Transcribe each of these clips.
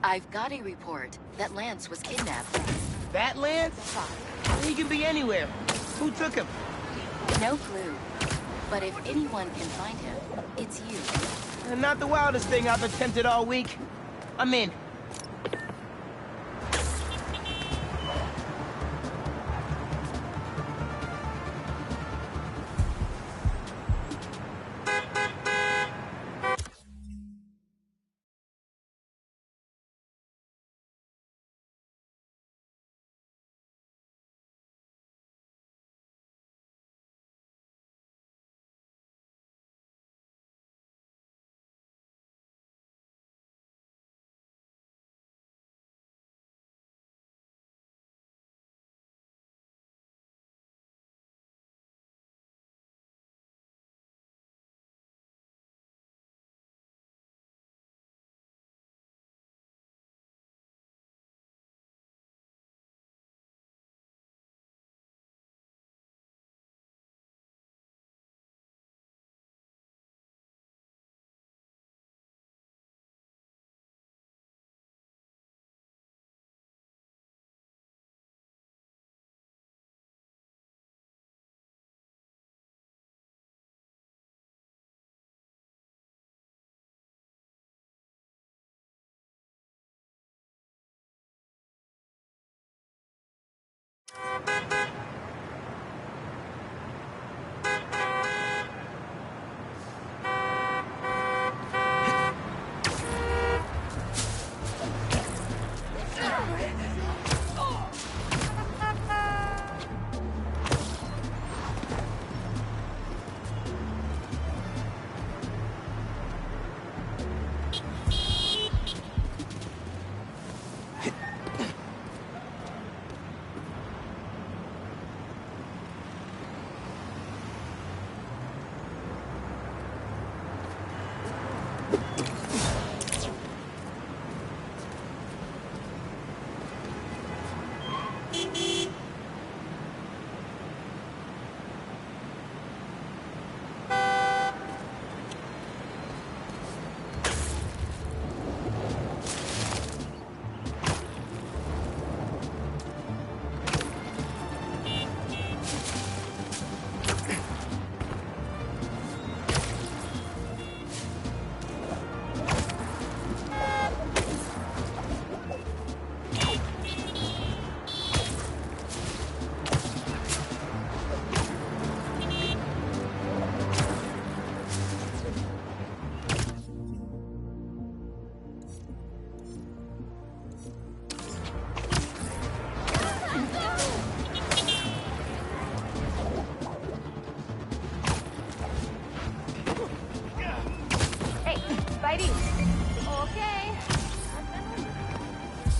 I've got a report that Lance was kidnapped. That Lance? He can be anywhere. Who took him? No clue. But if anyone can find him, it's you. Not the wildest thing I've attempted all week. I'm in.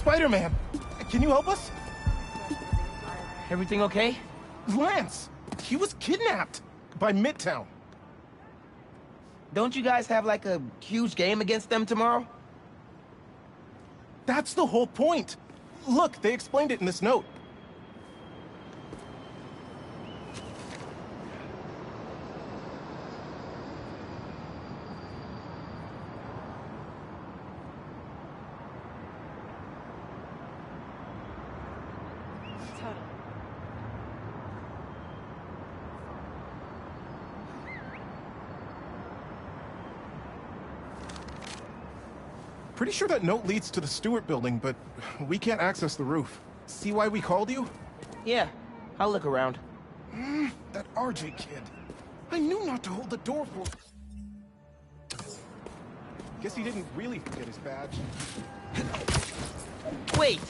Spiderman! Can you help us? Everything okay? Lance! He was kidnapped! By Midtown. Don't you guys have, like, a huge game against them tomorrow? That's the whole point! Look, they explained it in this note. Pretty sure that note leads to the Stewart building, but we can't access the roof. See why we called you? Yeah, I'll look around. That RJ kid. I knew not to hold the door for... Guess he didn't really forget his badge. Wait!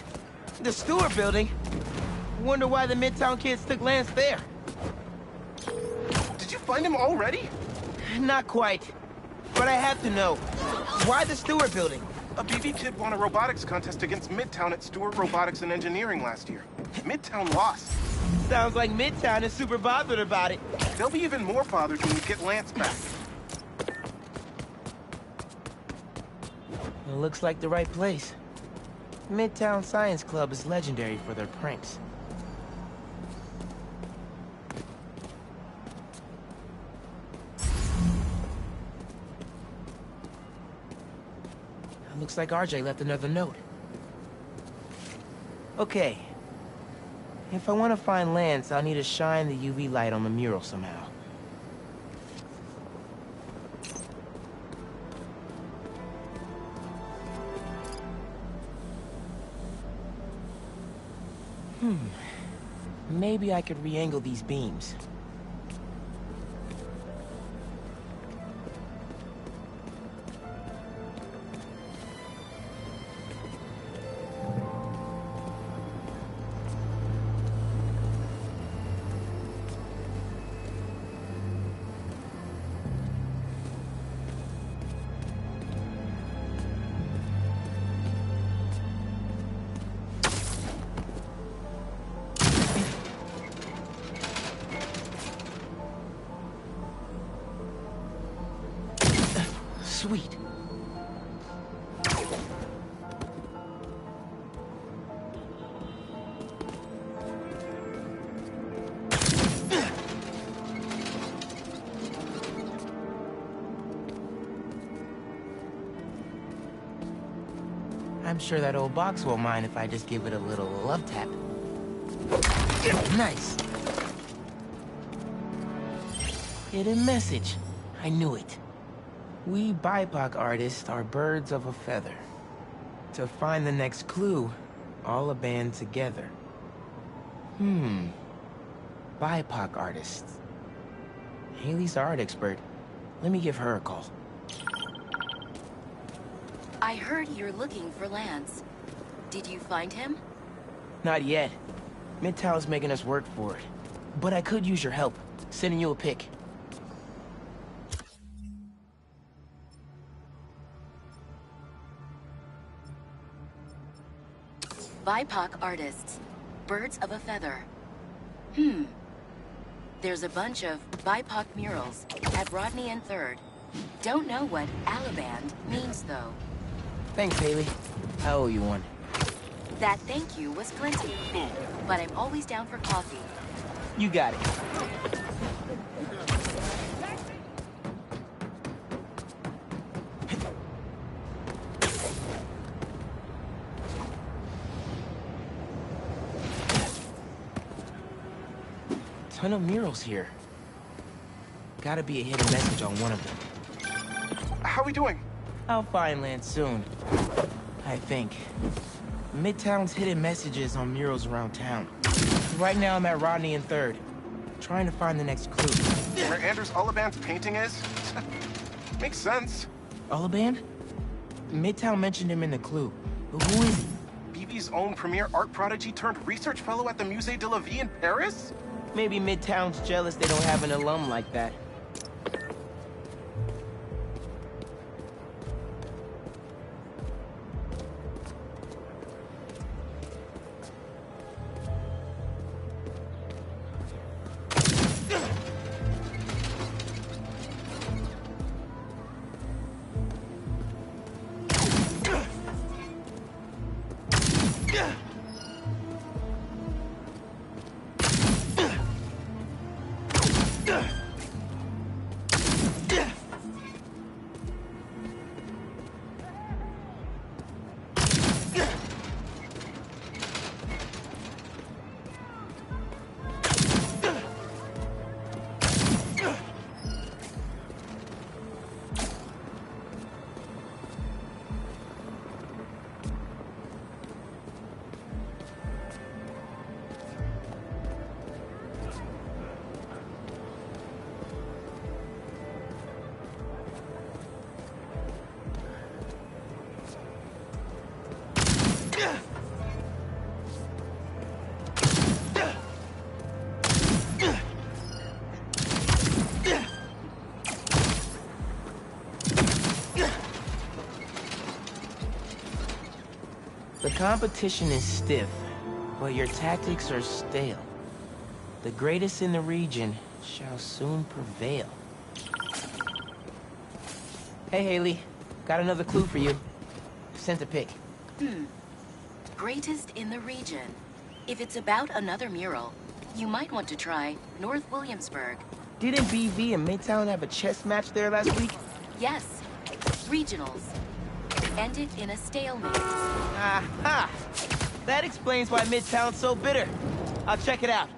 The Stewart building? Wonder why the Midtown kids took Lance there. Did you find him already? Not quite. But I have to know. Why the Stewart building? A BB kid won a robotics contest against Midtown at Stewart Robotics and Engineering last year. Midtown lost. Sounds like Midtown is super bothered about it. They'll be even more bothered when we get Lance back. It looks like the right place. Midtown Science Club is legendary for their pranks. Looks like RJ left another note. Okay. If I want to find Lance, I'll need to shine the UV light on the mural somehow. Maybe I could re-angle these beams. Sweet. I'm sure that old box won't mind if I just give it a little love tap. Nice. Hidden message. I knew it. We BIPOC artists are birds of a feather. To find the next clue, all a band together. BIPOC artists. Haley's our art expert. Let me give her a call. I heard you're looking for Lance. Did you find him? Not yet. Midtown's making us work for it. But I could use your help. Sending you a pic. BIPOC artists. Birds of a feather. There's a bunch of BIPOC murals at Rodney and 3rd. Don't know what Alaband means, though. Thanks, Haley. I owe you one. That thank you was plenty. But I'm always down for coffee. You got it. Ton of murals here. Gotta be a hidden message on one of them. How we doing? I'll find Lance soon. I think. Midtown's hidden messages on murals around town. Right now I'm at Rodney and 3rd. Trying to find the next clue. Where Anders Olaband's painting is? Makes sense. Olaband? Midtown mentioned him in the clue. But who is he? BB's own premier art prodigy turned research fellow at the Musée de la Vie in Paris? Maybe Midtown's jealous they don't have an alum like that. The competition is stiff, but your tactics are stale. The greatest in the region shall soon prevail. Hey, Haley. Got another clue for you. Sent a pic. Greatest in the region. If it's about another mural, you might want to try North Williamsburg. Didn't BV and Midtown have a chess match there last week? Yes. Regionals. Ended in a stalemate. Aha! That explains why Midtown's so bitter. I'll check it out.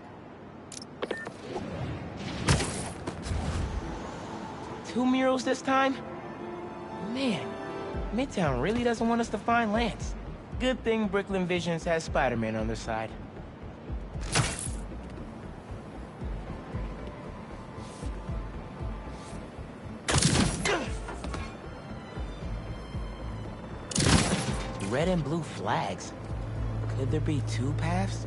2 murals this time? Man, Midtown really doesn't want us to find Lance. Good thing Brooklyn Visions has Spiderman on their side. Red and blue flags. Could there be 2 paths?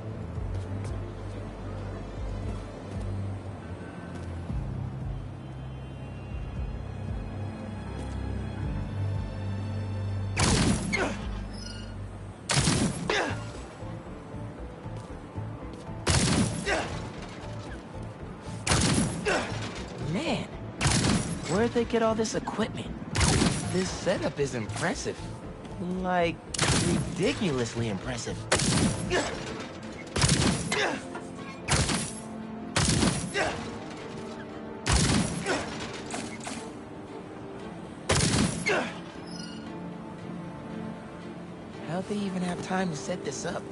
Man, where'd they get all this equipment? This setup is impressive. Like, ridiculously impressive. How'd they even have time to set this up?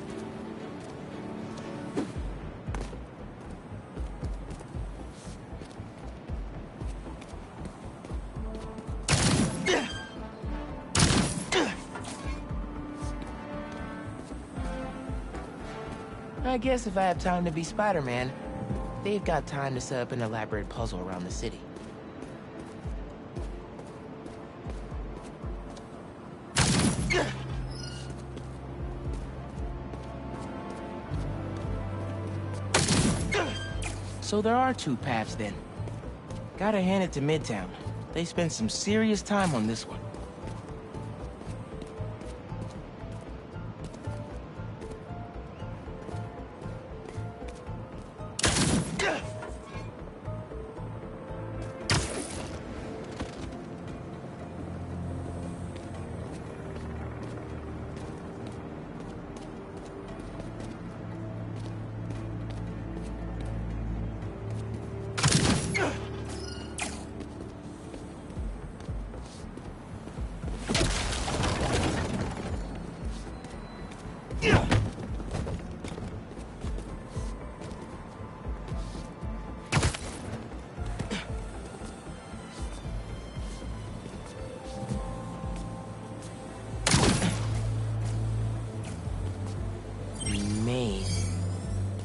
I guess if I have time to be Spider-Man, they've got time to set up an elaborate puzzle around the city. So there are 2 paths then. Gotta hand it to Midtown. They spent some serious time on this one.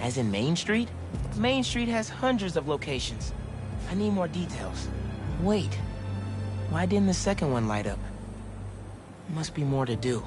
As in Main Street? Main Street has hundreds of locations. I need more details. Wait, why didn't the second one light up? Must be more to do.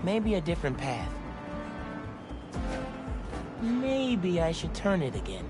Maybe a different path. Maybe I should turn it again.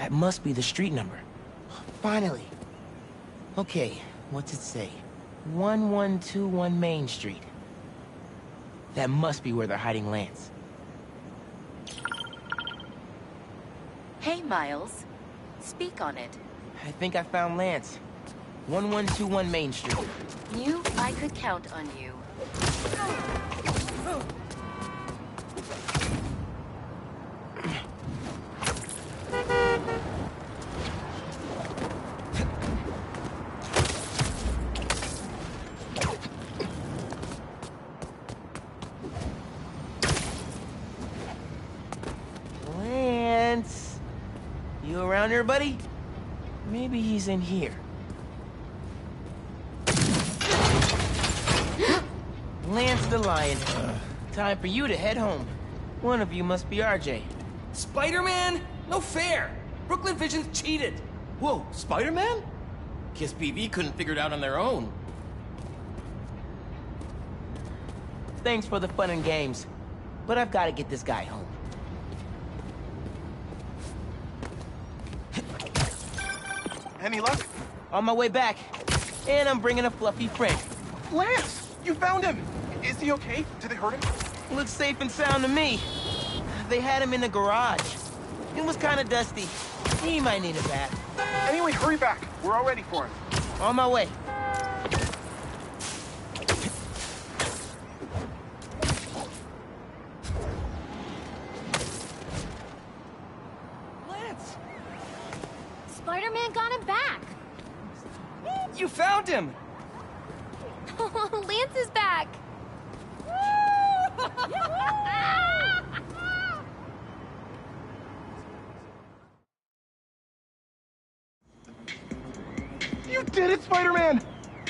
That must be the street number. Finally. Okay, what's it say? 1121 Main Street. That must be where they're hiding Lance. Hey, Miles. Speak on it. I think I found Lance. 1121 Main Street. Knew I could count on you. Lance? You around here, buddy? Maybe he's in here. Lance the Lion. Time for you to head home. One of you must be RJ. Spiderman? No fair! Brooklyn Vision's cheated! Whoa, Spider-Man? Guess BV couldn't figure it out on their own. Thanks for the fun and games, but I've got to get this guy home. Any luck? On my way back, and I'm bringing a fluffy friend. Lance! You found him! Is he okay? Did they hurt him? Looks safe and sound to me. They had him in the garage. It was kind of dusty. He might need a bath. Anyway, hurry back. We're all ready for him. On my way. Lance! Spider-Man got him back. You found him! Lance is back. You did it, Spider-Man!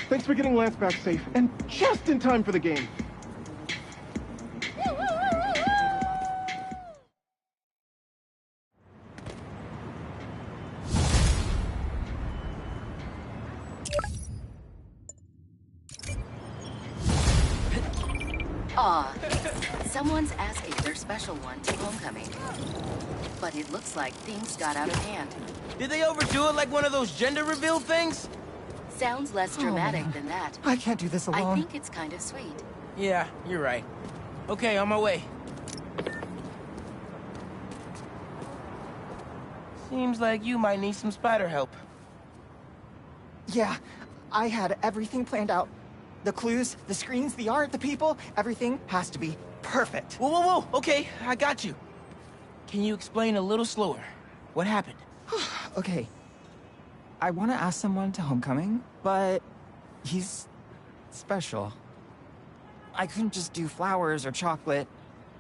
Thanks for getting Lance back safe, and just in time for the game. Aw, someone's asking their special one to homecoming. But it looks like things got out of hand. Did they overdo it like one of those gender reveal things? Sounds less dramatic than that. I can't do this alone. I think it's kind of sweet. Yeah, you're right. Okay, on my way. Seems like you might need some spider help. Yeah, I had everything planned out. The clues, the screens, the art, the people, everything has to be perfect. Whoa, whoa, whoa! Okay, I got you. Can you explain a little slower? What happened? Okay. I want to ask someone to homecoming, but he's special. I couldn't just do flowers or chocolate.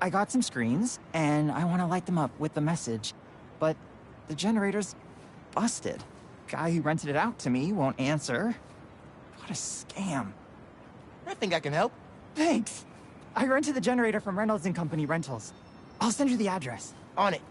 I got some screens, and I want to light them up with the message. But the generator's busted. Guy who rented it out to me won't answer. What a scam. I think I can help. Thanks. I rented the generator from Reynolds and Company Rentals. I'll send you the address. On it.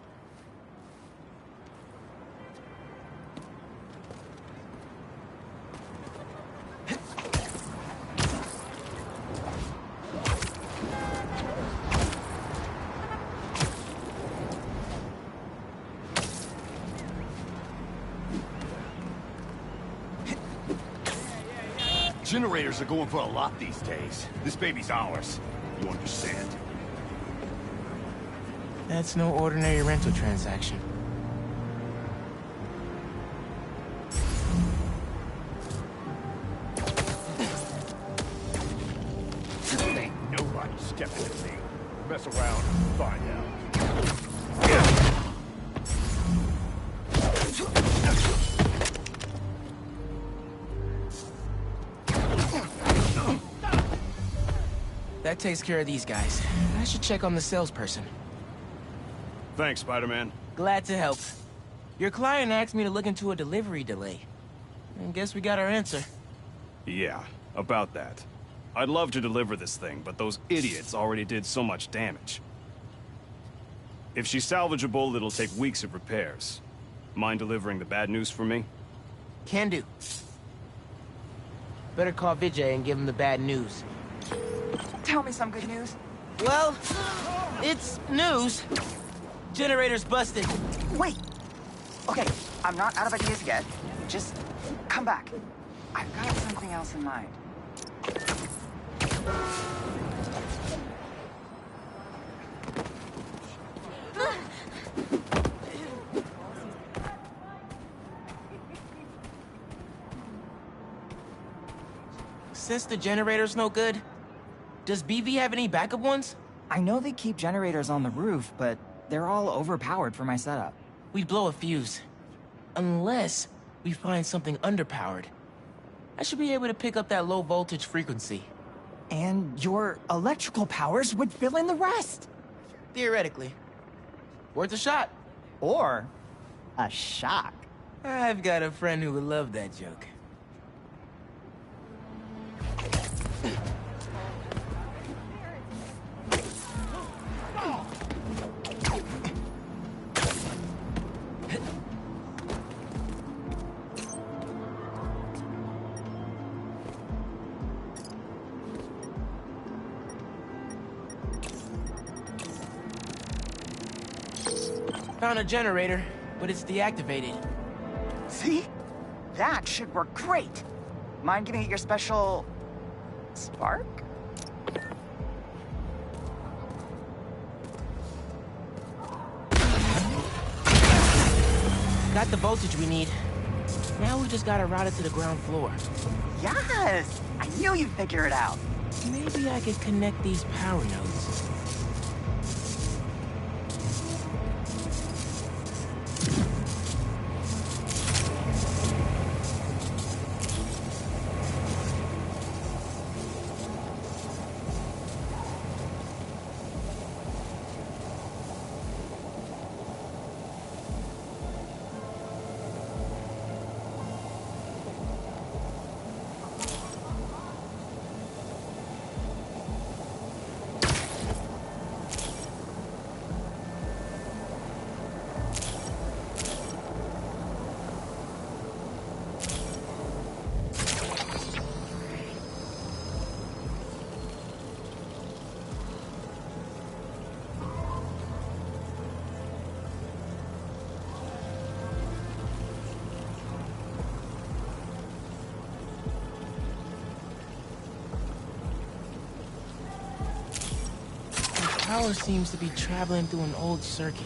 Generators are going for a lot these days. This baby's ours. You understand? That's no ordinary rental transaction. Ain't nobody stepping to me. Mess around, find out. That takes care of these guys. I should check on the salesperson. Thanks, Spider-Man. Glad to help. Your client asked me to look into a delivery delay. I guess we got our answer. Yeah, about that. I'd love to deliver this thing, but those idiots already did so much damage. If she's salvageable, it'll take weeks of repairs. Mind delivering the bad news for me? Can do. Better call Vijay and give him the bad news. Tell me some good news. Well, it's news. Generator's busted. Wait! Okay, I'm not out of ideas yet. Just come back. I've got something else in mind. Since the generator's no good, does BV have any backup ones? I know they keep generators on the roof, but they're all overpowered for my setup. We'd blow a fuse. Unless we find something underpowered. I should be able to pick up that low voltage frequency. And your electrical powers would fill in the rest. Theoretically. Worth a shot. Or a shock. I've got a friend who would love that joke. Found a generator, but it's deactivated. See? That should work great. Mind giving it your special... spark? Got the voltage we need. Now we just gotta route it to the ground floor. Yes! I knew you'd figure it out. Maybe I could connect these power nodes. power seems to be traveling through an old circuit.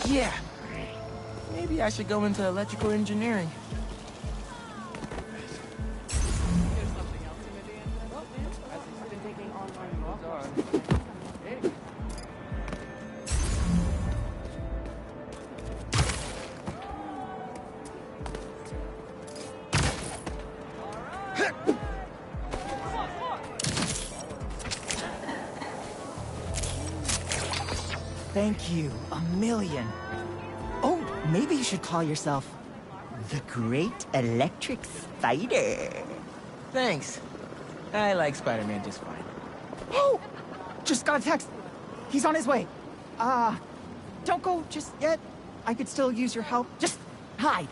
Yeah. Maybe I should go into electrical engineering. Thank you, a million. Oh, maybe you should call yourself the Great Electric Spider. Thanks. I like Spider-Man just fine. Oh! Just got a text. He's on his way. Don't go just yet. I could still use your help. Just hide.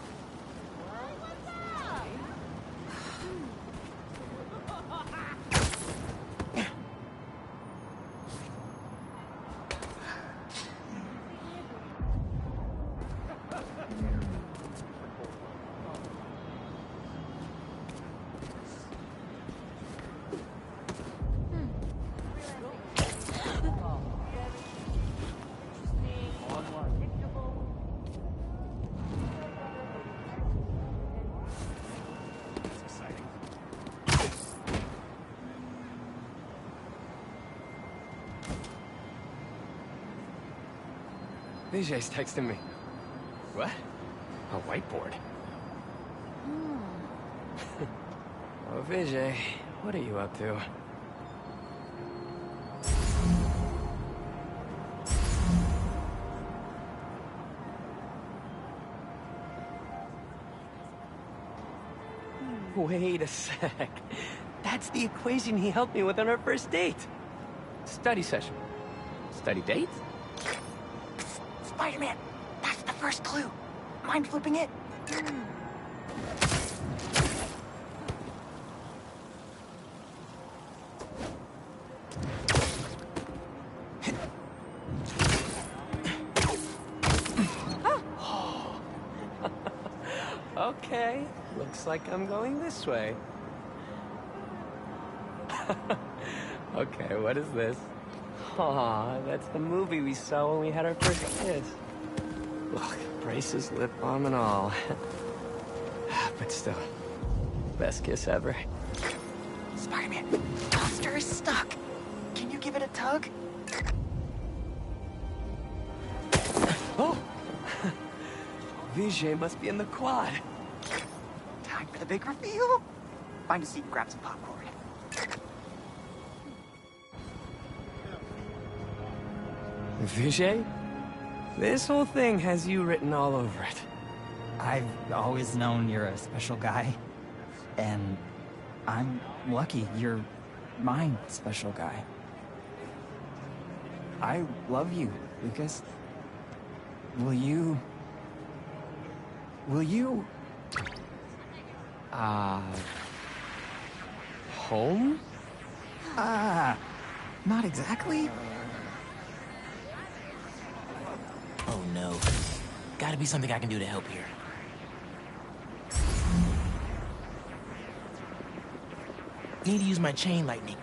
Vijay's texting me. What? A whiteboard? Oh, Vijay, what are you up to? Wait a sec. That's the equation he helped me with on our first date. Study session. Study date? Spider-Man, that's the first clue. Mind flipping it? Okay, looks like I'm going this way. Okay, what is this? Aw, that's the movie we saw when we had our first kiss. Look, braces, lip balm, and all. But still, best kiss ever. Spider-Man, monster is stuck. Can you give it a tug? Oh! Vijay must be in the quad. Time for the big reveal. Find a seat and grab some popcorn. Vijay? This whole thing has you written all over it. I've always known you're a special guy. And I'm lucky you're my special guy. I love you, Lucas. Will you... Home? Not exactly. Oh no. Gotta be something I can do to help here. Need to use my chain lightning.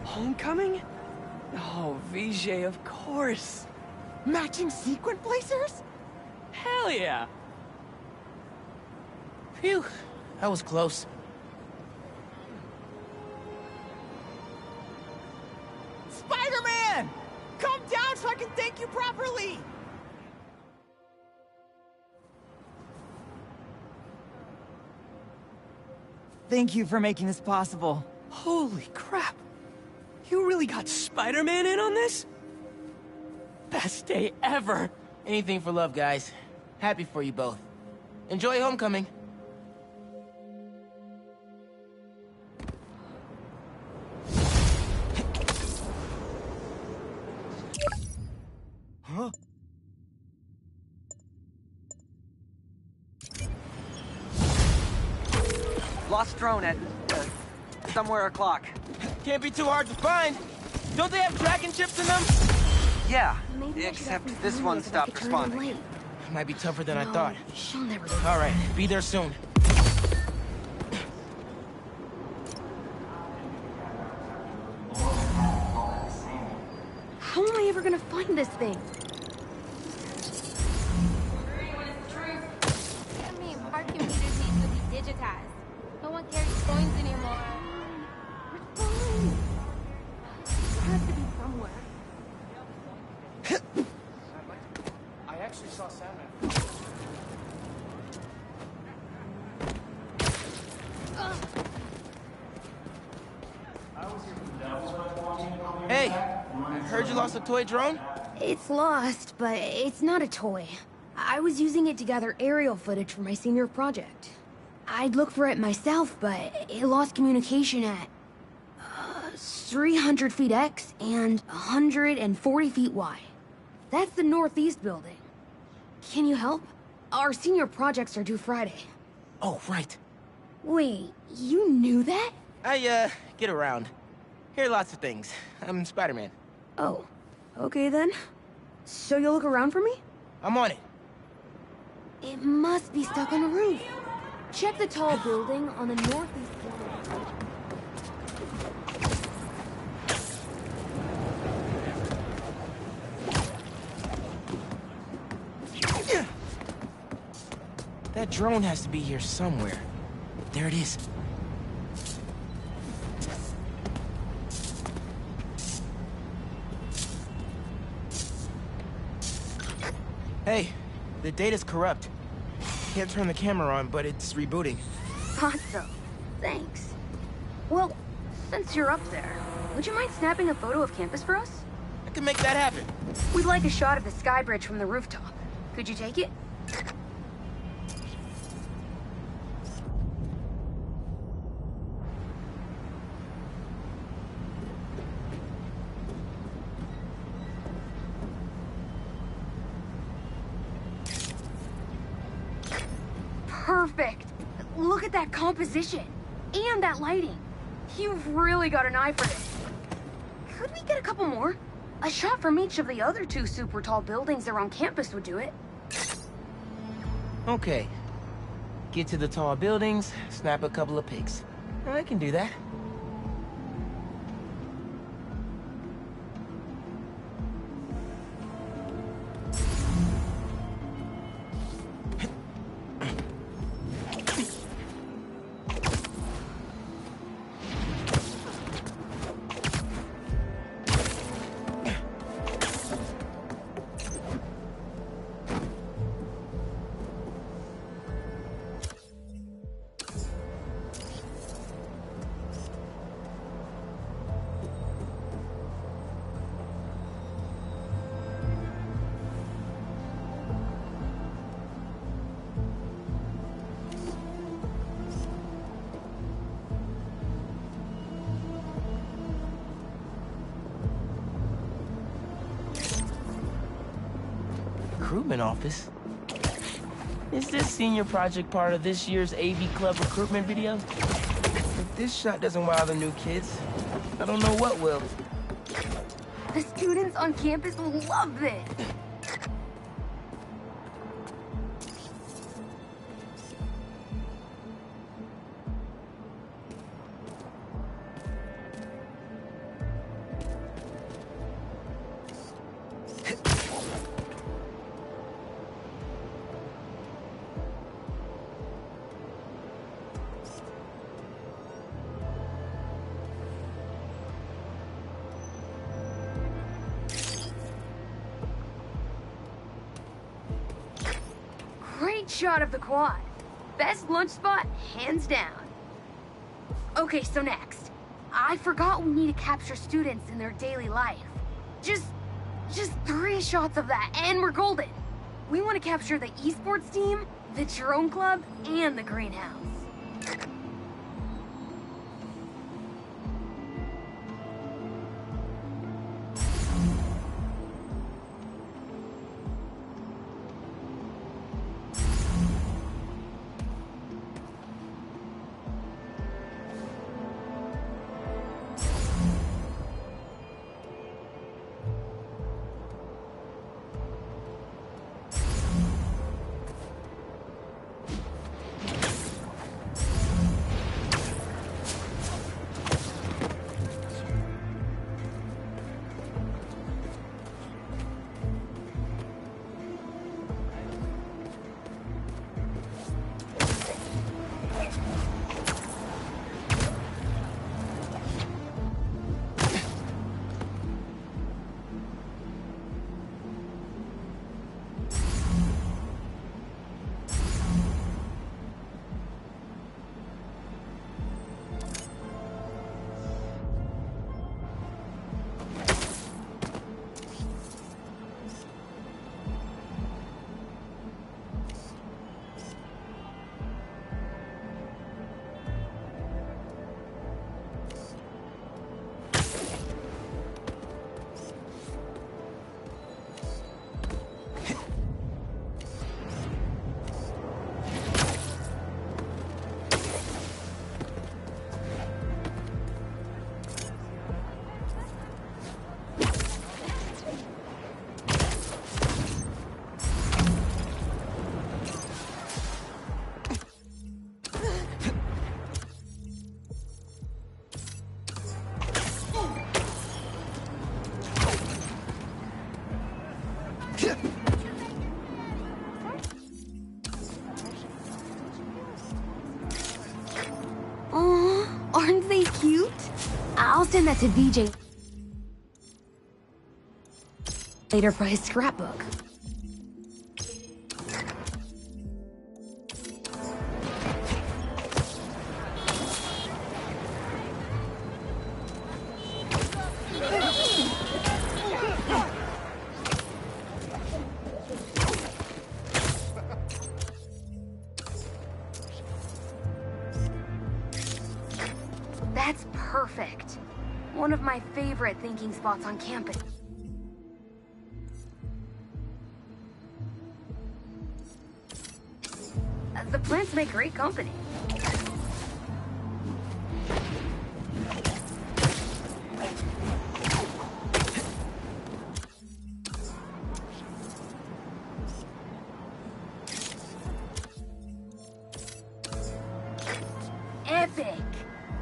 Homecoming? Oh, VJ, of course. Matching sequin blazers? Hell yeah. Phew, that was close. Spider-Man! Come down so I can thank you properly! Thank you for making this possible. Holy crap. You really got Spider-Man in on this? Best day ever. Anything for love, guys. Happy for you both. Enjoy homecoming. Huh? Lost drone at, somewhere o'clock. Can't be too hard to find. Don't they have tracking chips in them? Yeah, Maybe I should except have this some one if I stopped could turn them responding. late. Might be tougher than I No, thought. she'll never do All right, be there soon. How am I ever gonna find this thing? I mean, park computers need to be digitized. No one carries coins anymore. It's fine. It has to be somewhere. I actually saw Sandman. Hey, heard you lost a toy drone? It's lost, but it's not a toy. I was using it to gather aerial footage for my senior project. I'd look for it myself, but it lost communication at 300 feet X and 140 feet Y. That's the northeast building. Can you help? Our senior projects are due Friday. Oh, right. Wait, you knew that? I, get around. Hear lots of things. I'm Spider-Man. Oh, okay then. So you'll look around for me? I'm on it. It must be stuck on the roof. Check the tall building on the northeast corner. That drone has to be here somewhere. There it is. Hey, the data's corrupt. Can't turn the camera on, but it's rebooting. Thought so. Thanks. Well, since you're up there, would you mind snapping a photo of campus for us? I can make that happen. We'd like a shot of the sky bridge from the rooftop. Could you take it? Perfect. Look at that composition. And that lighting. You've really got an eye for this. Could we get a couple more? A shot from each of the other two super tall buildings around campus would do it. Okay. Get to the tall buildings, snap a couple of pics. I can do that. Recruitment office? Is this senior project part of this year's AV Club recruitment video? If this shot doesn't wow the new kids, I don't know what will. The students on campus will love this. Great shot of the quad. Best lunch spot, hands down. Okay, so next. I forgot we need to capture students in their daily life. Just 3 shots of that, and we're golden. We want to capture the esports team, the drone club, and the greenhouse. Aren't they cute? I'll send that to DJ later for his scrapbook. That's perfect. One of my favorite thinking spots on campus. The plants make great company. Epic!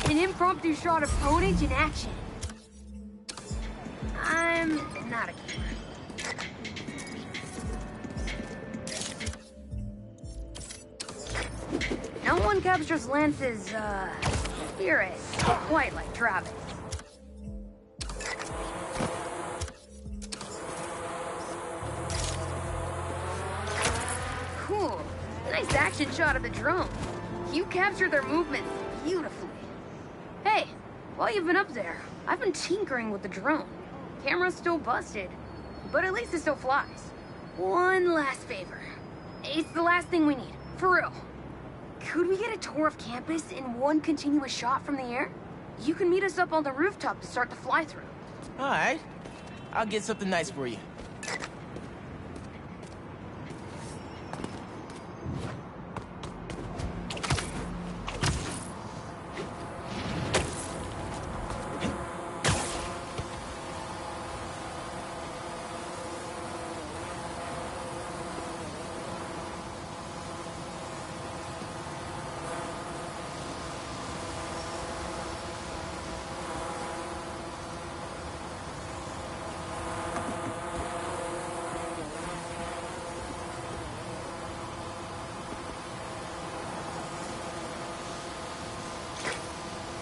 An impromptu shot of Ponage in action. I'm not a gamer. No one captures Lance's, spirit quite like Travis. Cool. Nice action shot of the drone. You captured their movements beautifully. Hey, while you've been up there, I've been tinkering with the drone. Camera's still busted, but at least it still flies. One last favor. It's the last thing we need, for real. Could we get a tour of campus in one continuous shot from the air? You can meet us up on the rooftop to start the fly-through. All right. I'll get something nice for you.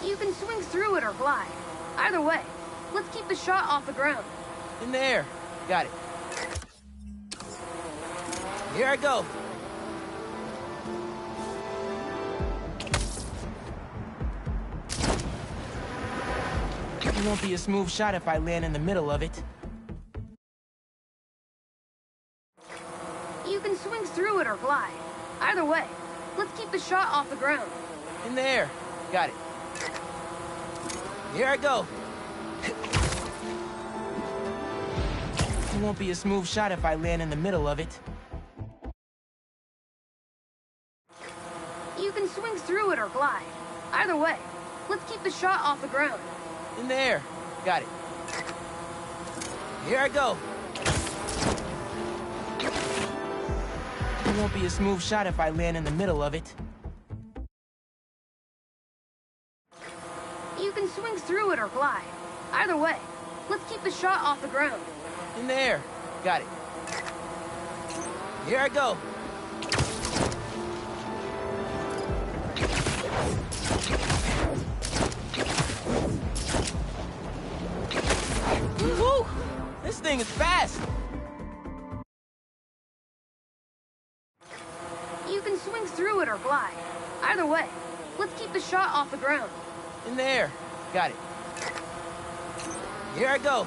You can swing through it or glide. Either way, let's keep the shot off the ground. In the air. Got it. Here I go. It won't be a smooth shot if I land in the middle of it. You can swing through it or glide. Either way, let's keep the shot off the ground. In the air. Got it. Here I go. It won't be a smooth shot if I land in the middle of it. You can swing through it or glide. Either way, let's keep the shot off the ground. In the air. Got it. Here I go. It won't be a smooth shot if I land in the middle of it. You can swing through it or glide. Either way, let's keep the shot off the ground. In the air. Got it. Here I go. Woo! This thing is fast! You can swing through it or glide. Either way, let's keep the shot off the ground. In the air. Got it. Here I go.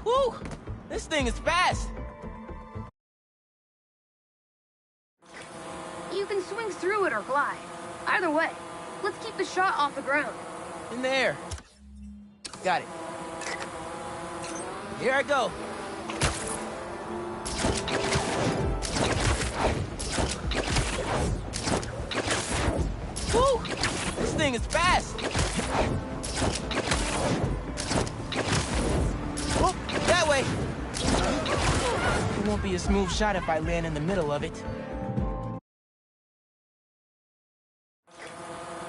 Woo! This thing is fast! You can swing through it or glide. Either way, let's keep the shot off the ground. In the air. Got it. Here I go. Woo! This thing is fast! Whoop! That way! It won't be a smooth shot if I land in the middle of it.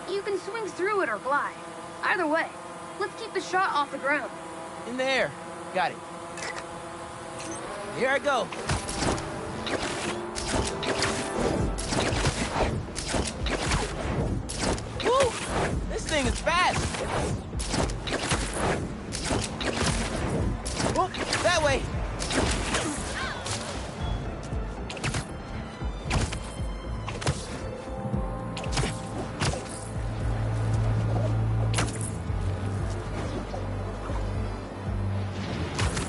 You can swing through it or glide. Either way, let's keep the shot off the ground. In the air. Got it. Here I go. Woo! This thing is fast! Whoop! That way!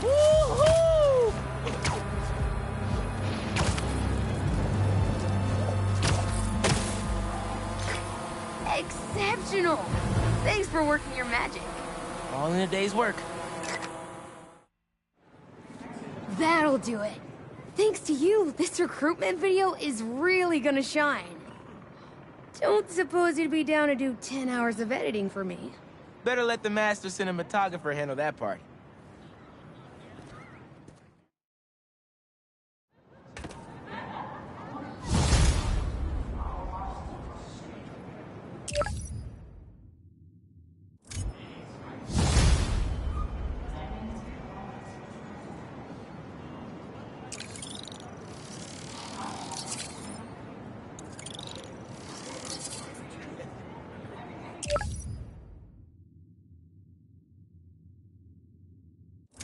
Woo-hoo! Exceptional! Thanks for working your magic. All in a day's work. That'll do it. Thanks to you, this recruitment video is really gonna shine. Don't suppose you'd be down to do 10 hours of editing for me. Better let the master cinematographer handle that part.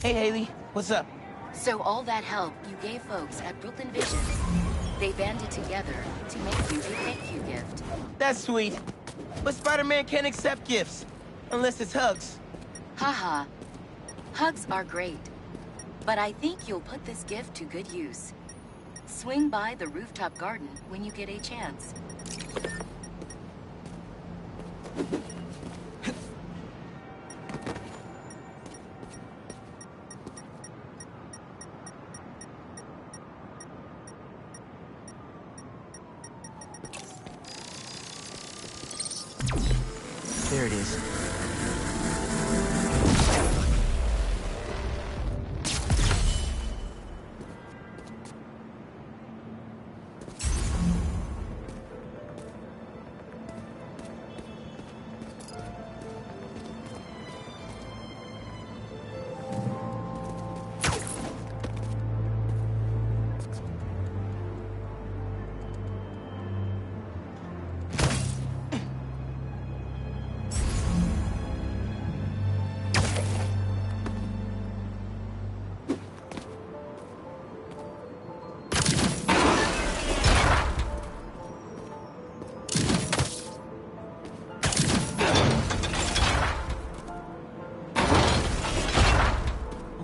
Hey, Haley, what's up? So all that help you gave folks at Brooklyn Vision, they banded together to make you a thank you gift. That's sweet. But Spider-Man can't accept gifts. Unless it's hugs. Haha. Hugs are great. But I think you'll put this gift to good use. Swing by the rooftop garden when you get a chance. There it is.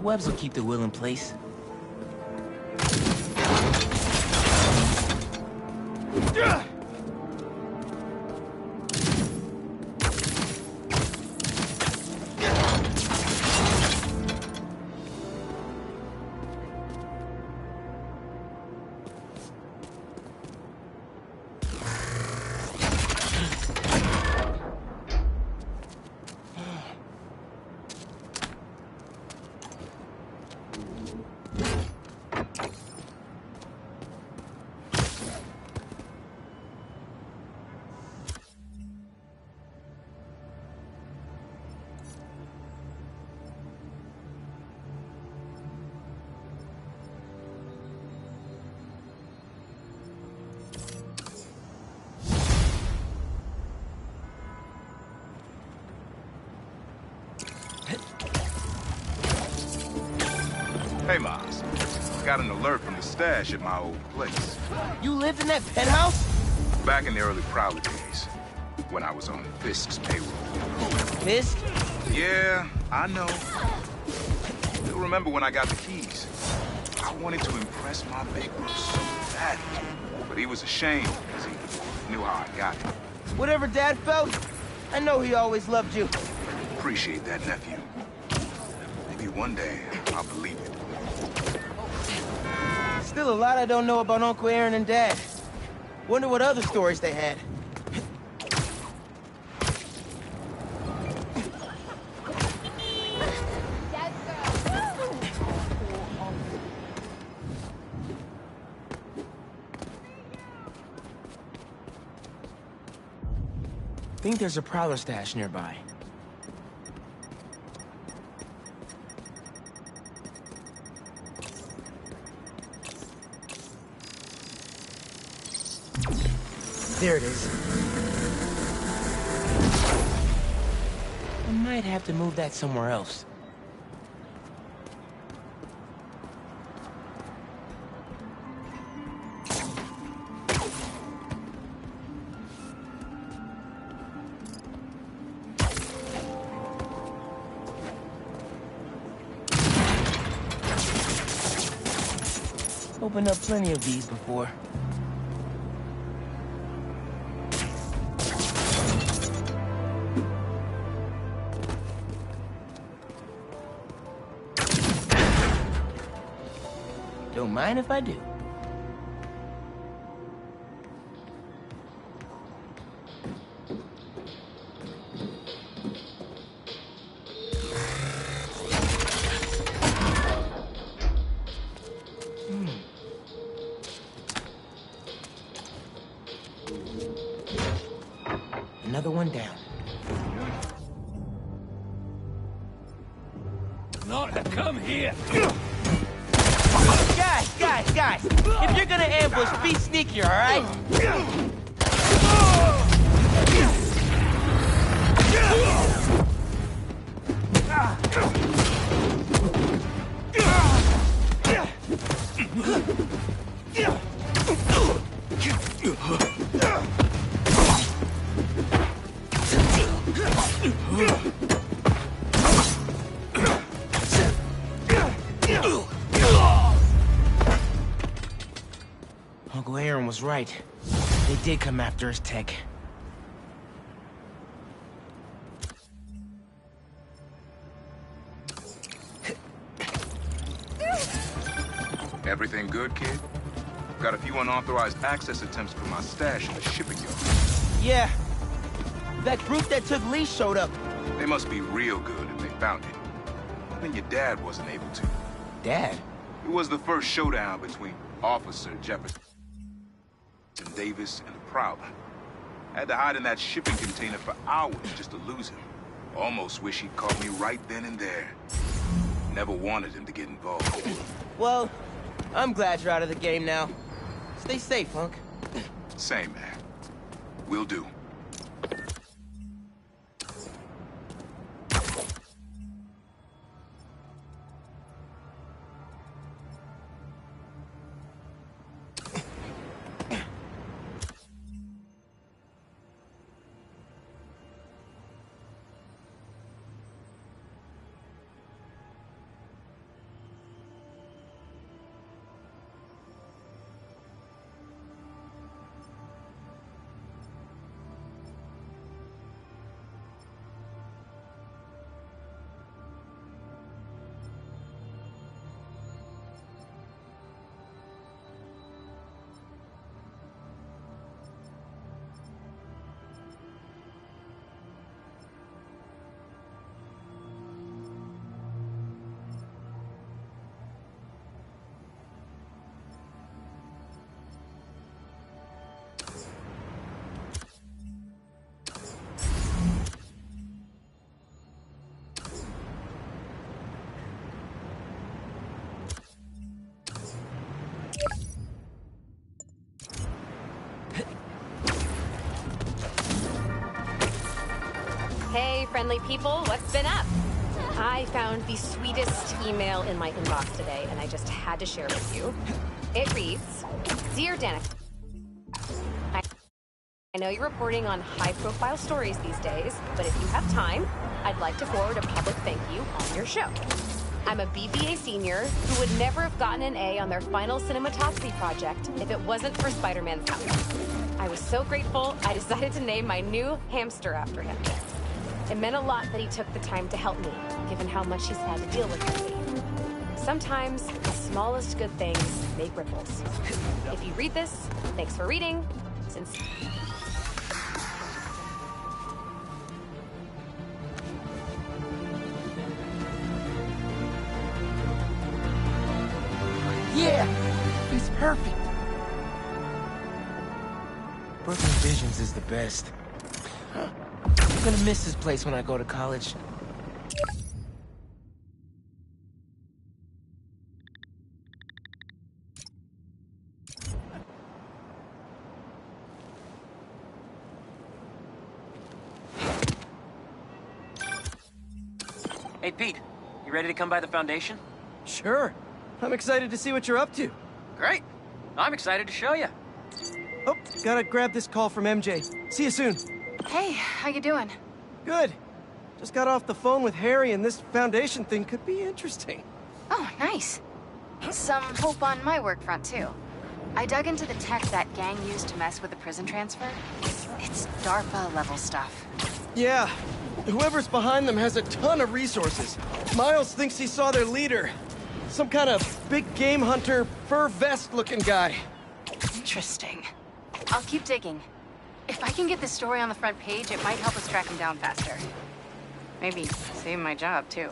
Webs will keep the will in place. Hey, Miles. Got an alert from the stash at my old place. You lived in that penthouse? Back in the early Prowler days, when I was on Fisk's payroll. Fisk? Yeah, I know. You'll remember when I got the keys. I wanted to impress my big bro so bad. But he was ashamed, because he knew how I got it. Whatever Dad felt, I know he always loved you. Appreciate that, nephew. Maybe one day I'll believe it. Still a lot I don't know about Uncle Aaron and Dad. Wonder what other stories they had. Think there's a Prowler stash nearby. There it is. I might have to move that somewhere else. Opened up plenty of these before. Don't mind if I do. Another one down. Not come here. Guys! If you're gonna ambush, be sneakier, all right? Uncle Aaron was right. They did come after his tech. Everything good, kid? Got a few unauthorized access attempts for my stash in the shipping yard. Yeah. That group that took Lee showed up. They must be real good if they found it. Even your dad wasn't able to. Dad? It was the first showdown between Officer Jefferson Davis and the Prowler. Had to hide in that shipping container for hours just to lose him. Almost wish he'd caught me right then and there. Never wanted him to get involved. Well, I'm glad you're out of the game now. Stay safe, Hunk. Same, man. Will do. Hey, friendly people, what's been up? I found the sweetest email in my inbox today, and I just had to share it with you. It reads, Dear Danica, I know you're reporting on high-profile stories these days, but if you have time, I'd like to forward a public thank you on your show. I'm a BBA senior who would never have gotten an A on their final cinematography project if it wasn't for Spider-Man's house. I was so grateful, I decided to name my new hamster after him. It meant a lot that he took the time to help me, given how much he's had to deal with lately. Sometimes, the smallest good things make ripples. If you read this, thanks for reading. Since... Yeah! It's perfect! Brooklyn Visions is the best. I'm gonna miss this place when I go to college. Hey, Pete. You ready to come by the Foundation? Sure. I'm excited to see what you're up to. Great. I'm excited to show you. Oh, gotta grab this call from MJ. See you soon. Hey, how you doing? Good. Just got off the phone with Harry, and this Foundation thing could be interesting. Oh, nice. Some hope on my work front, too. I dug into the tech that gang used to mess with the prison transfer. It's DARPA-level stuff. Yeah. Whoever's behind them has a ton of resources. Miles thinks he saw their leader. Some kind of big game hunter, fur vest-looking guy. Interesting. I'll keep digging. If I can get this story on the front page, it might help us track him down faster. Maybe save my job, too.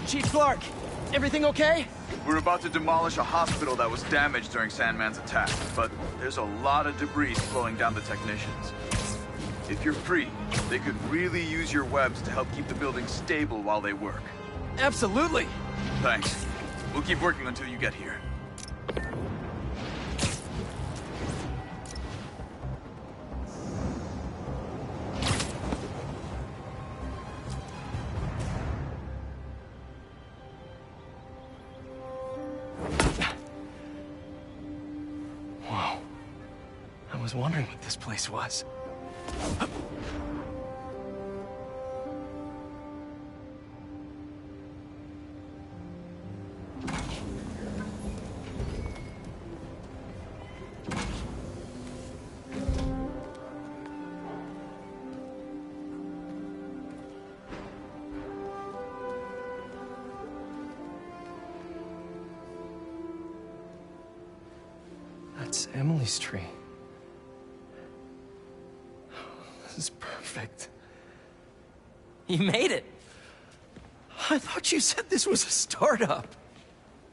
Chief Clark, everything okay? We're about to demolish a hospital that was damaged during Sandman's attack, but there's a lot of debris flowing down the technicians. If you're free, they could really use your webs to help keep the building stable while they work. Absolutely. Thanks. We'll keep working until you get here. Whoa. I was wondering what this place was. That's Emily's tree. This is perfect. You made it! I thought you said this was a startup.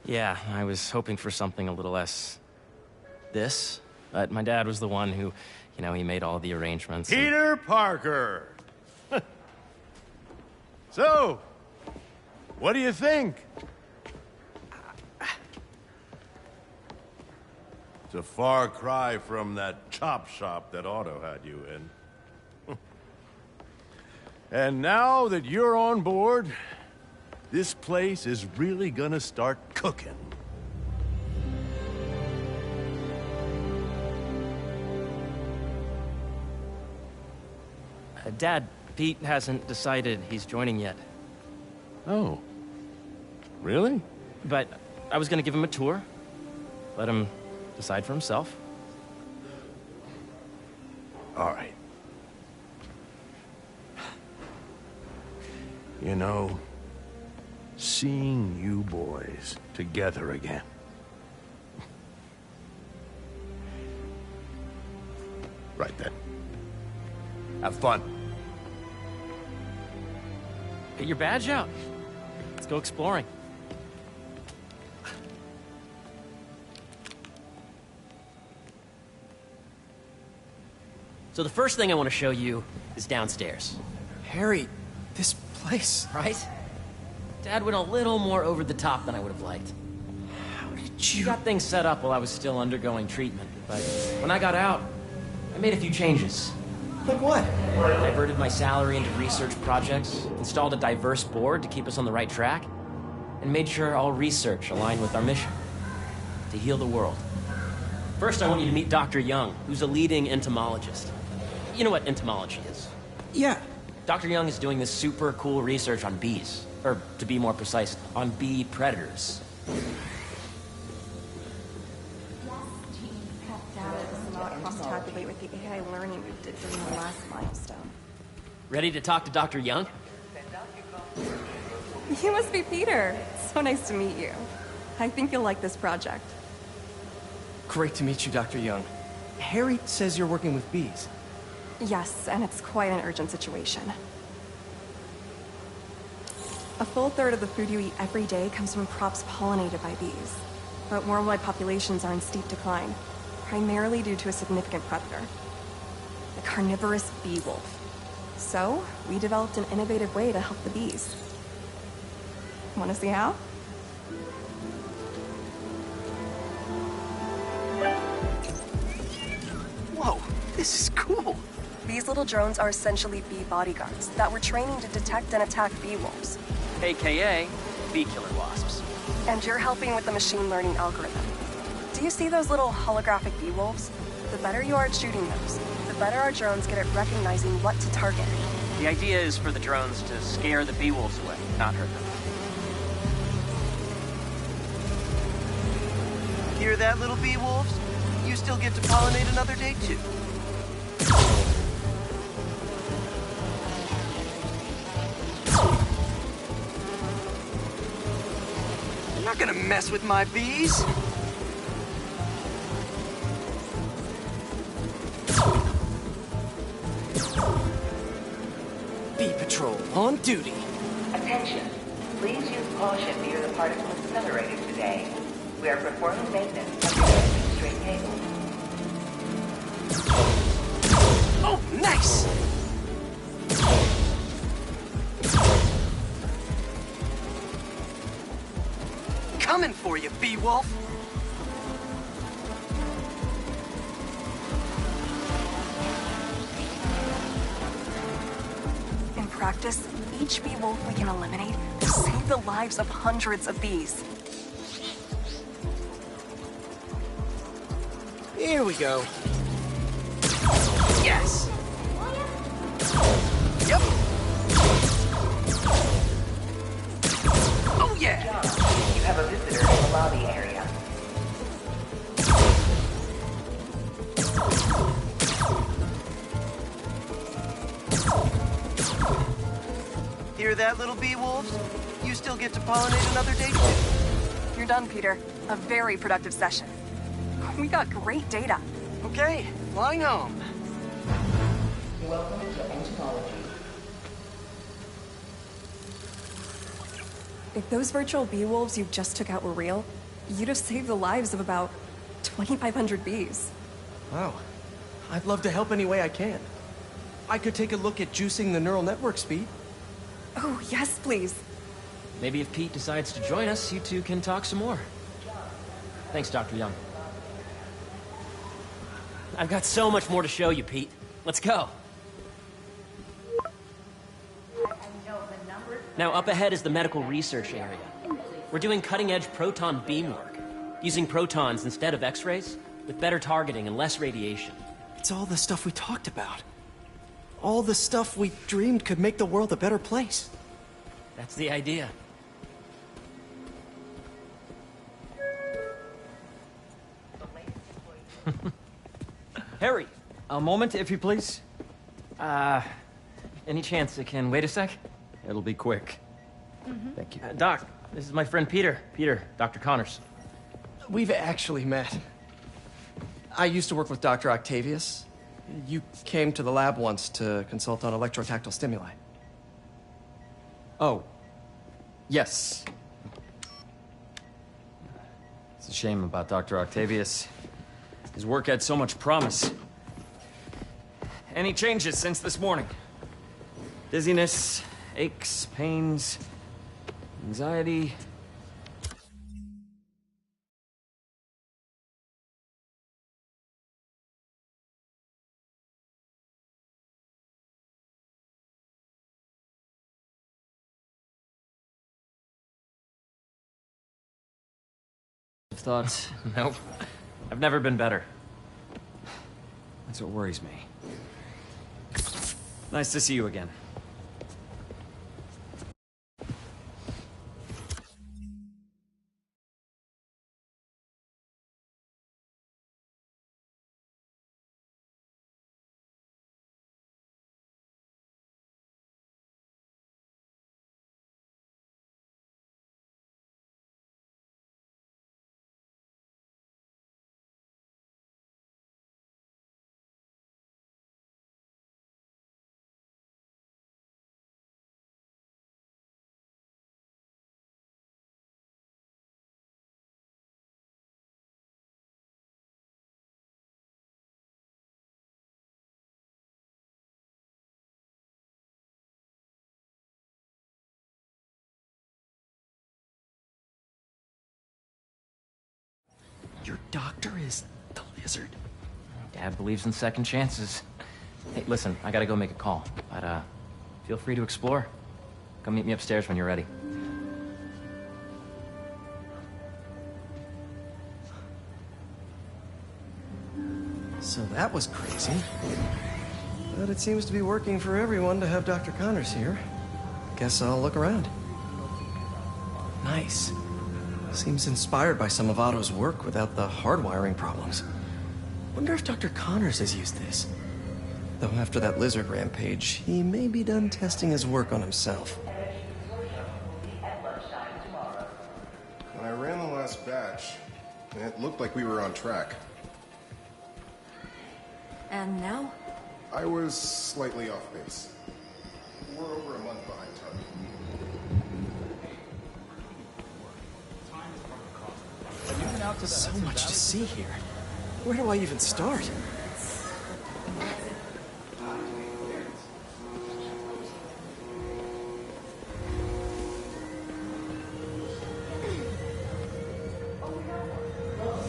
Yeah, I was hoping for something a little less... this. But my dad was the one who, you know, he made all the arrangements. Peter Parker! So, what do you think? It's a far cry from that chop shop that Otto had you in. And now that you're on board, this place is really gonna start cooking. Dad, Pete hasn't decided he's joining yet. Oh. Really? But I was gonna give him a tour. Let him decide for himself. All right. You know, seeing you boys together again. Right then. Have fun. Get your badge out. Let's go exploring. So the first thing I want to show you is downstairs. Harry, this place... Right? Dad went a little more over the top than I would have liked. How did You got things set up while I was still undergoing treatment, but when I got out, I made a few changes. Like what? Diverted my salary into research projects, installed a diverse board to keep us on the right track, and made sure all research aligned with our mission, to heal the world. First, I want you to meet Dr. Young, who's a leading entomologist. You know what entomology is? Yeah. Dr. Young is doing this super cool research on bees, or to be more precise, on bee predators. Cross-tabulate with the AI learning we did during the last milestone. Ready to talk to Dr. Young? You must be Peter. So nice to meet you. I think you'll like this project. Great to meet you, Dr. Young. Harry says you're working with bees. Yes, and it's quite an urgent situation. A full third of the food you eat every day comes from crops pollinated by bees. But worldwide populations are in steep decline, primarily due to a significant predator, the carnivorous bee wolf. So, we developed an innovative way to help the bees. Want to see how? Whoa, this is cool. These little drones are essentially bee bodyguards that we're training to detect and attack bee wolves. AKA bee killer wasps. And you're helping with the machine learning algorithm. Do you see those little holographic bee wolves? The better you are at shooting those, the better our drones get at recognizing what to target. The idea is for the drones to scare the bee wolves away, not hurt them. Hear that, little bee wolves? You still get to pollinate another day, too. You're not gonna mess with my bees. Bee Patrol on duty. Attention. Please use caution near the particle accelerator today. We are performing maintenance of the straight cable. Oh, nice! Coming for you, Bee Wolf. In practice, each bee wolf we can eliminate will save the lives of hundreds of bees. Here we go. Yes! Yep! Oh, yeah! You have a visitor in the lobby area. Hear that, little bee wolves? You still get to pollinate another day, too. You're done, Peter. A very productive session. We got great data. Okay, flying home. Welcome to entomology. If those virtual bee wolves you just took out were real, you'd have saved the lives of about 2,500 bees. Wow. I'd love to help any way I can. I could take a look at juicing the neural network speed. Oh, yes, please. Maybe if Pete decides to join us, you two can talk some more. Thanks, Dr. Young. I've got so much more to show you, Pete. Let's go. Now, up ahead is the medical research area. We're doing cutting-edge proton beam work, using protons instead of X-rays, with better targeting and less radiation. It's all the stuff we talked about. All the stuff we dreamed could make the world a better place. That's the idea. Harry, a moment, if you please. Any chance it can wait a sec? It'll be quick. Thank you. Doc, this is my friend Peter. Peter, Dr. Connors. We've actually met. I used to work with Dr. Octavius. You came to the lab once to consult on electrotactile stimuli. Oh. Yes. It's a shame about Dr. Octavius. His work had so much promise. Any changes since this morning? Dizziness, aches, pains, anxiety. Thoughts? Nope. I've never been better. That's what worries me. Nice to see you again. Your doctor is the lizard. Dad believes in second chances. Hey, listen, I gotta go make a call, but feel free to explore. Come meet me upstairs when you're ready. So that was crazy. But it seems to be working for everyone to have Dr. Connors here. Guess I'll look around. Nice. Seems inspired by some of Otto's work without the hardwiring problems. Wonder if Dr. Connors has used this. Though after that lizard rampage, he may be done testing his work on himself. When I ran the last batch, it looked like we were on track. And now? I was slightly off base. We're over a month behind target. So much to see here. Where do I even start?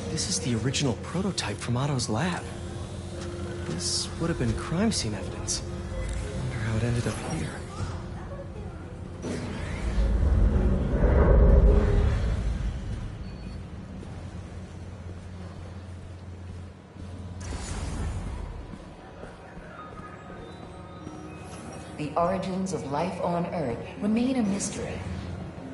This is the original prototype from Otto's lab. This would have been crime scene evidence. Wonder how it ended up here. The origins of life on Earth remain a mystery.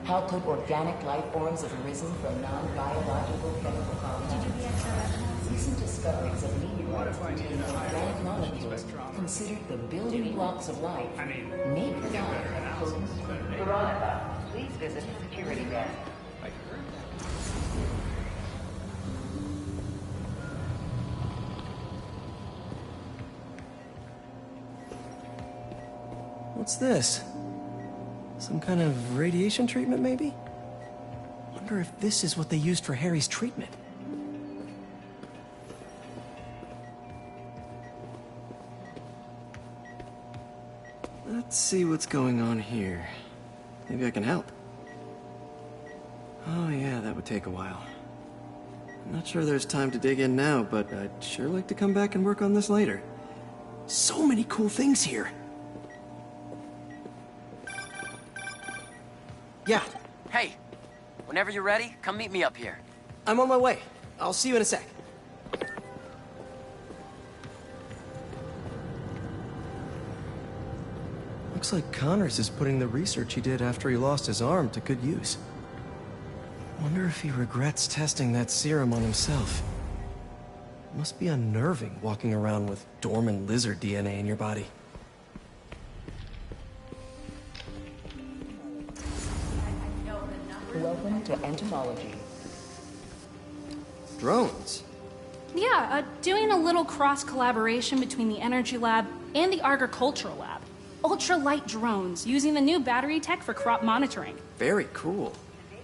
How could organic life forms have arisen from non-biological chemical compounds? Recent discoveries of meteorites containing organic molecules considered the building blocks of life may provide potent. Veronica, please visit the security desk. What's this? Some kind of radiation treatment, maybe? Wonder if this is what they used for Harry's treatment. Let's see what's going on here. Maybe I can help. Oh yeah, that would take a while. I'm not sure there's time to dig in now, but I'd sure like to come back and work on this later. So many cool things here. Yeah. Hey, whenever you're ready, come meet me up here. I'm on my way. I'll see you in a sec. Looks like Connors is putting the research he did after he lost his arm to good use. Wonder if he regrets testing that serum on himself. Must be unnerving walking around with dormant lizard DNA in your body. Welcome to entomology. Drones? Yeah, doing a little cross-collaboration between the Energy Lab and the Agricultural Lab. ultralight drones using the new battery tech for crop monitoring. Very cool.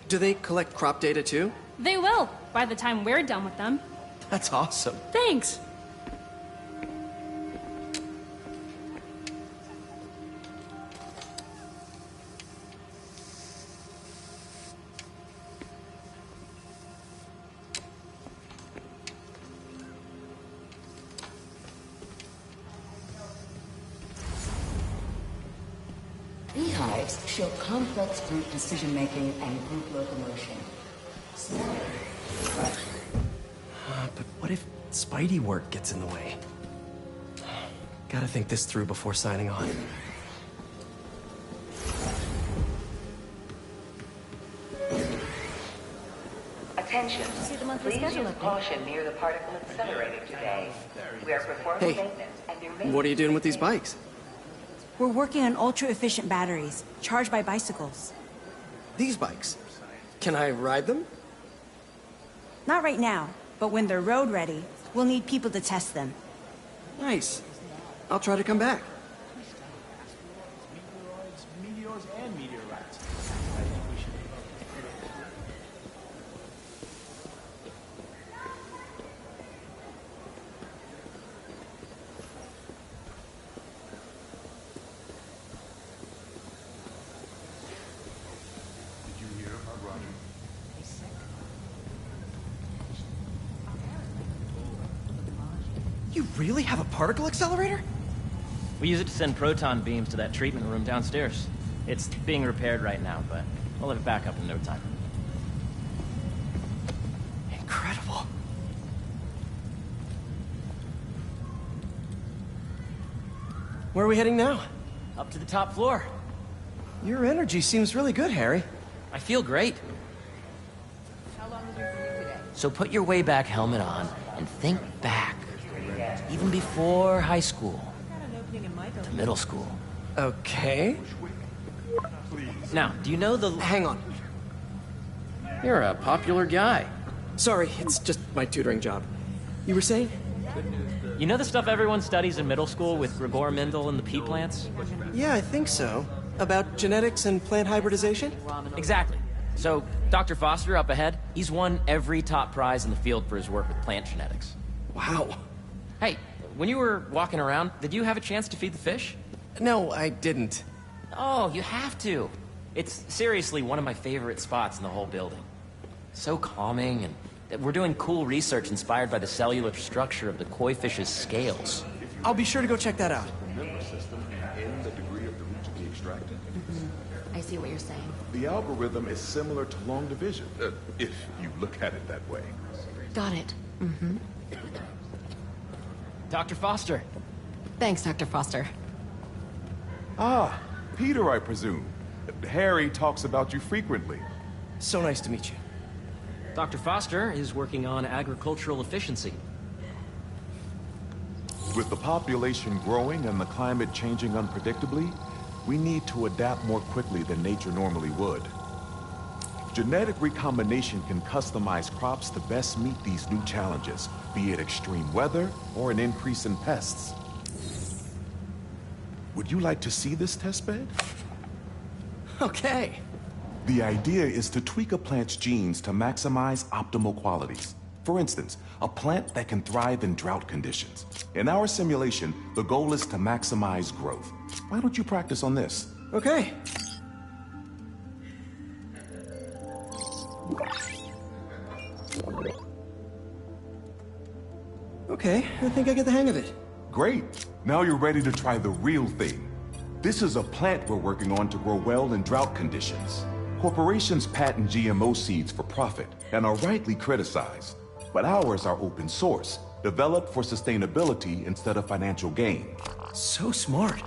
Do they collect crop data too? They will, by the time we're done with them. That's awesome. Thanks. Beehives show complex group decision-making and group locomotion. But what if Spidey work gets in the way? Gotta think this through before signing on. Attention. Please use caution near the particle accelerator today. We are performing Hey, maintenance and your maintenance. what are you doing with these bikes? We're working on ultra-efficient batteries, charged by bicycles. These bikes? Can I ride them? Not right now, but when they're road ready, we'll need people to test them. Nice. I'll try to come back. Meteors and meteorites. You really have a particle accelerator? We use it to send proton beams to that treatment room downstairs. It's being repaired right now, but we'll have it back up in no time. Incredible. Where are we heading now? Up to the top floor. Your energy seems really good, Harry. I feel great. So put your way back helmet on and think back. Even before high school. To middle school. Okay. Now, do you know the... Hang on. You're a popular guy. Sorry, it's just my tutoring job. You were saying? You know the stuff everyone studies in middle school with Gregor Mendel and the pea plants? Yeah, I think so. About genetics and plant hybridization? Exactly. So, Dr. Foster up ahead, he's won every top prize in the field for his work with plant genetics. Wow. Hey, when you were walking around, did you have a chance to feed the fish? No, I didn't. Oh, you have to. It's seriously one of my favorite spots in the whole building. So calming, and we're doing cool research inspired by the cellular structure of the koi fish's scales. I'll be sure to go check that out. I see what you're saying. The algorithm is similar to long division, if you look at it that way. Got it. Mm-hmm. Dr. Foster. Thanks, Dr. Foster. Ah, Peter, I presume. Harry talks about you frequently. So nice to meet you. Dr. Foster is working on agricultural efficiency. With the population growing and the climate changing unpredictably, we need to adapt more quickly than nature normally would. Genetic recombination can customize crops to best meet these new challenges, be it extreme weather or an increase in pests. Would you like to see this testbed? Okay. The idea is to tweak a plant's genes to maximize optimal qualities. For instance, a plant that can thrive in drought conditions. In our simulation, the goal is to maximize growth. Why don't you practice on this? Okay. Okay, I think I get the hang of it. Great. Now you're ready to try the real thing. This is a plant we're working on to grow well in drought conditions. Corporations patent GMO seeds for profit and are rightly criticized. But ours are open source, developed for sustainability instead of financial gain. So smart.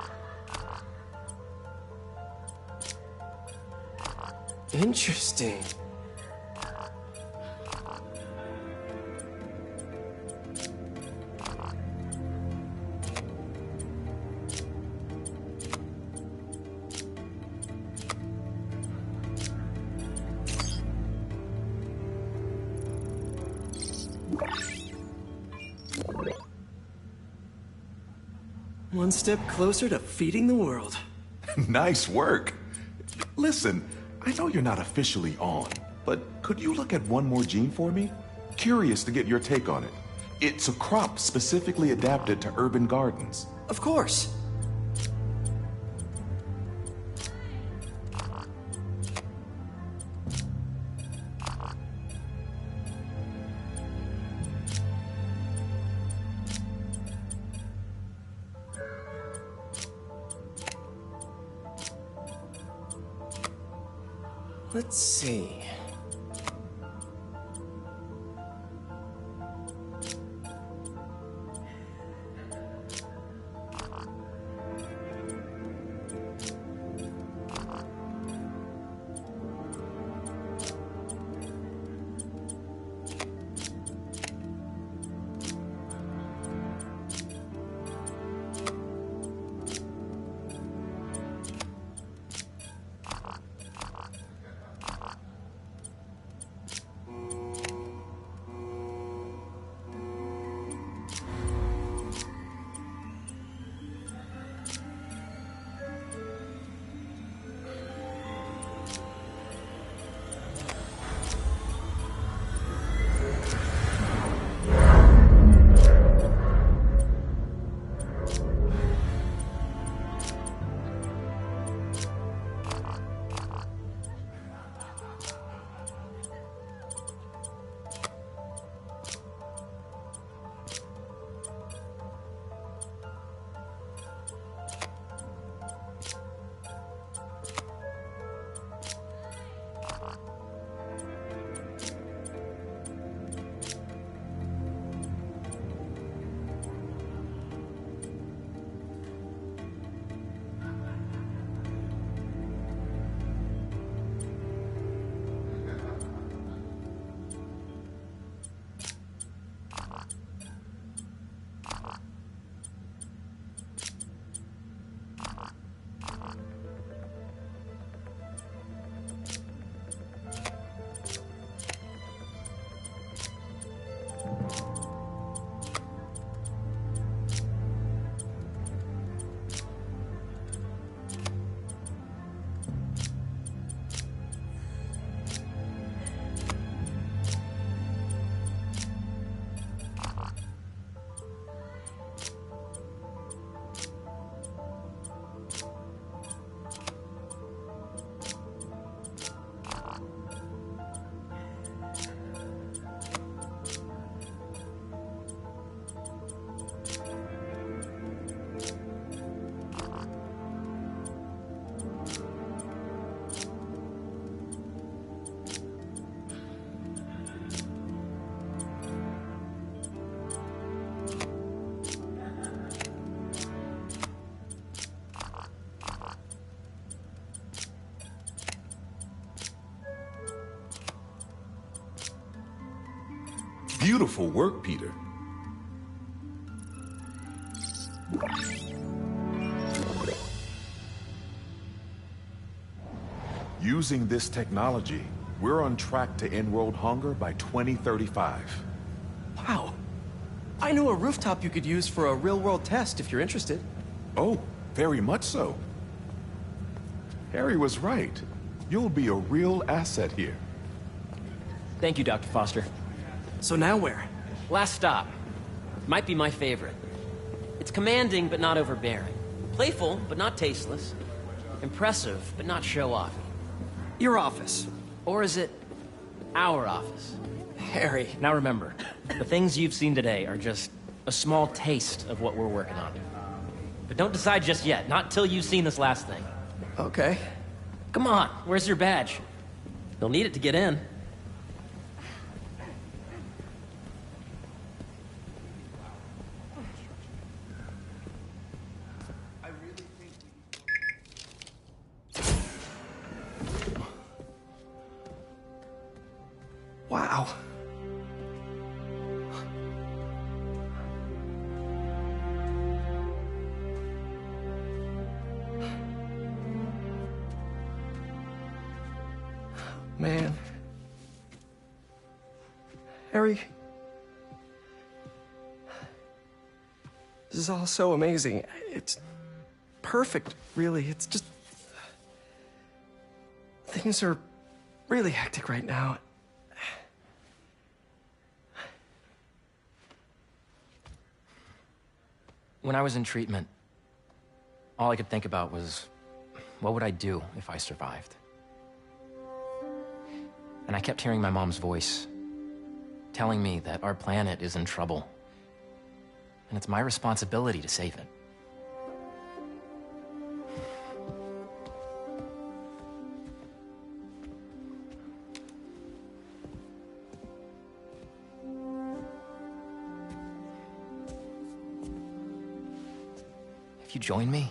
Interesting. One step closer to feeding the world. Nice work. Listen, I know you're not officially on, but could you look at one more gene for me? Curious to get your take on it. It's a crop specifically adapted to urban gardens. Of course. Let's see. Beautiful work, Peter. Using this technology, we're on track to end world hunger by 2035. Wow. I know a rooftop you could use for a real-world test if you're interested. Oh, very much so. Harry was right. You'll be a real asset here. Thank you, Dr. Foster. So now where? Last stop. Might be my favorite. It's commanding, but not overbearing. Playful, but not tasteless. Impressive, but not show-offy. Your office. Or is it our office? Harry. Now remember, the things you've seen today are just a small taste of what we're working on. But don't decide just yet, not till you've seen this last thing. Okay. Come on, where's your badge? You'll need it to get in. Wow. Man. Harry. This is all so amazing. It's perfect, really. It's just Things are really hectic right now. When I was in treatment, all I could think about was, what would I do if I survived? And I kept hearing my mom's voice, telling me that our planet is in trouble, and it's my responsibility to save it. If you join me,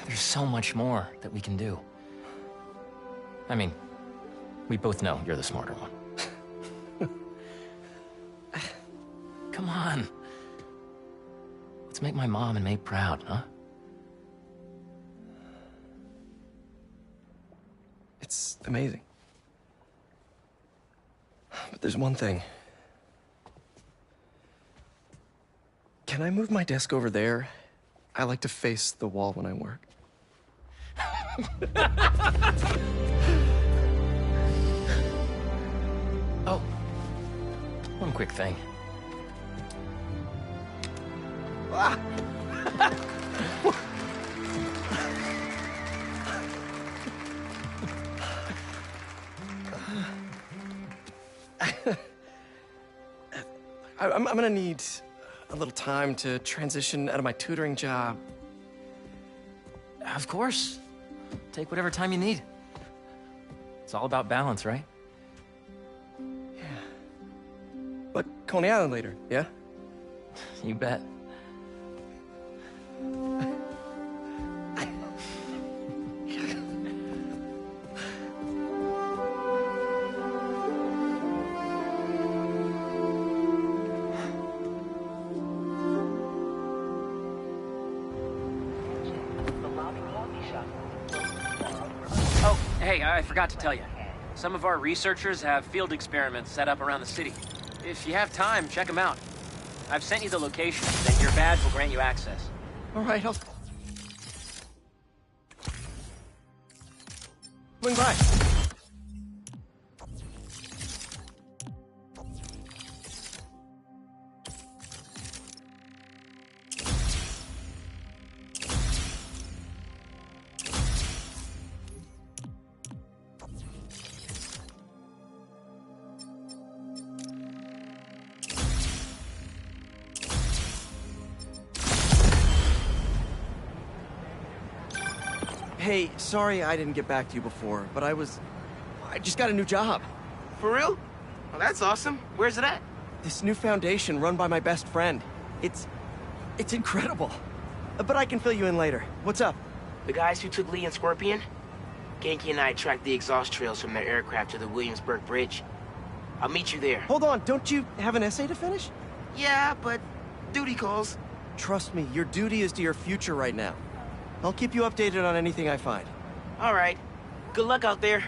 there's so much more that we can do. I mean, we both know you're the smarter one. Come on. Let's make my mom and May proud, huh? It's amazing. But there's one thing. Can I move my desk over there? I like to face the wall when I work. Oh, one quick thing. Ah! I'm gonna need a little time to transition out of my tutoring job. Of course. Take whatever time you need. It's all about balance, right? Yeah. But Coney Island later, yeah? You bet. Oh, hey, I forgot to tell you. Some of our researchers have field experiments set up around the city. If you have time, check them out. I've sent you the location, then your badge will grant you access. All right, I'll swing by. Hey, sorry I didn't get back to you before, but I just got a new job. For real? Well, that's awesome. Where's it at? This new foundation run by my best friend. It's incredible. But I can fill you in later. What's up? The guys who took Lee and Scorpion? Genki and I tracked the exhaust trails from their aircraft to the Williamsburg Bridge. I'll meet you there. Hold on, don't you have an essay to finish? Yeah, but duty calls. Trust me, your duty is to your future right now. I'll keep you updated on anything I find. All right. Good luck out there.